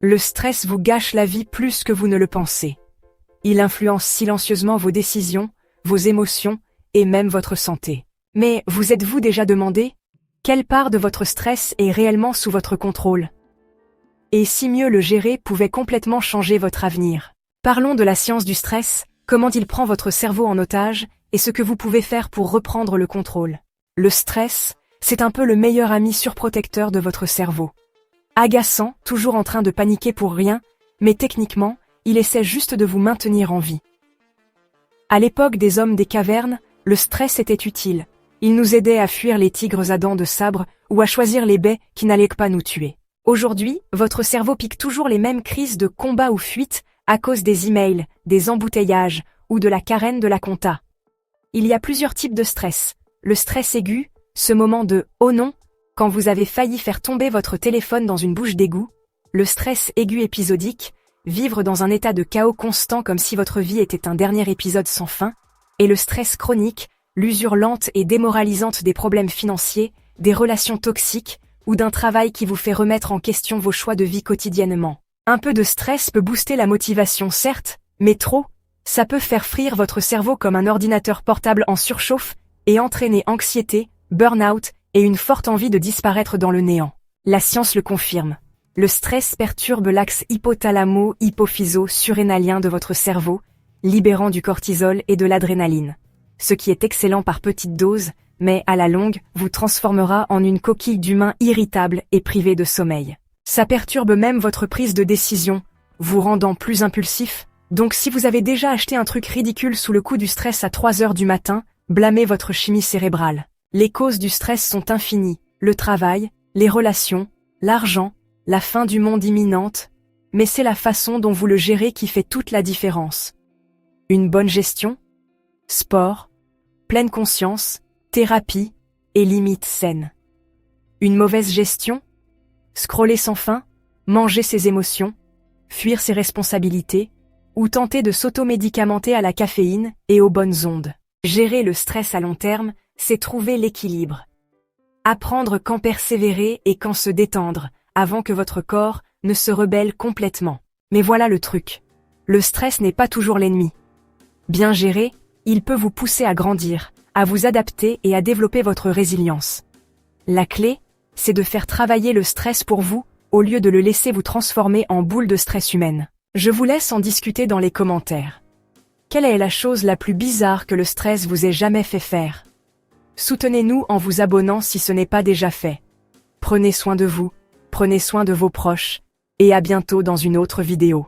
Le stress vous gâche la vie plus que vous ne le pensez. Il influence silencieusement vos décisions, vos émotions et même votre santé. Mais vous êtes-vous déjà demandé quelle part de votre stress est réellement sous votre contrôle? Et si mieux le gérer pouvait complètement changer votre avenir? Parlons de la science du stress, comment il prend votre cerveau en otage et ce que vous pouvez faire pour reprendre le contrôle. Le stress, c'est un peu le meilleur ami surprotecteur de votre cerveau. Agaçant, toujours en train de paniquer pour rien, mais techniquement, il essaie juste de vous maintenir en vie. À l'époque des hommes des cavernes, le stress était utile. Il nous aidait à fuir les tigres à dents de sabre ou à choisir les baies qui n'allaient pas nous tuer. Aujourd'hui, votre cerveau pique toujours les mêmes crises de combat ou fuite à cause des emails, des embouteillages ou de la carène de la compta. Il y a plusieurs types de stress. Le stress aigu, ce moment de « oh non » quand vous avez failli faire tomber votre téléphone dans une bouche d'égout. Le stress aigu épisodique, vivre dans un état de chaos constant comme si votre vie était un dernier épisode sans fin. Et le stress chronique, l'usure lente et démoralisante des problèmes financiers, des relations toxiques ou d'un travail qui vous fait remettre en question vos choix de vie quotidiennement. Un peu de stress peut booster la motivation certes, mais trop, ça peut faire frire votre cerveau comme un ordinateur portable en surchauffe et entraîner anxiété, burn-out et une forte envie de disparaître dans le néant. La science le confirme. Le stress perturbe l'axe hypothalamo-hypophyso-surrénalien de votre cerveau, libérant du cortisol et de l'adrénaline. Ce qui est excellent par petites doses, mais à la longue, vous transformera en une coquille d'humain irritable et privée de sommeil. Ça perturbe même votre prise de décision, vous rendant plus impulsif. Donc si vous avez déjà acheté un truc ridicule sous le coup du stress à 3 heures du matin, blâmez votre chimie cérébrale. Les causes du stress sont infinies, le travail, les relations, l'argent, la fin du monde imminente, mais c'est la façon dont vous le gérez qui fait toute la différence. Une bonne gestion, sport, pleine conscience, thérapie et limites saines. Une mauvaise gestion, scroller sans fin, manger ses émotions, fuir ses responsabilités, ou tenter de s'automédicamenter à la caféine et aux bonnes ondes. Gérer le stress à long terme, c'est trouver l'équilibre. Apprendre quand persévérer et quand se détendre, avant que votre corps ne se rebelle complètement. Mais voilà le truc. Le stress n'est pas toujours l'ennemi. Bien géré, il peut vous pousser à grandir, à vous adapter et à développer votre résilience. La clé, c'est de faire travailler le stress pour vous, au lieu de le laisser vous transformer en boule de stress humaine. Je vous laisse en discuter dans les commentaires. Quelle est la chose la plus bizarre que le stress vous ait jamais fait faire? Soutenez-nous en vous abonnant si ce n'est pas déjà fait. Prenez soin de vous, prenez soin de vos proches, et à bientôt dans une autre vidéo.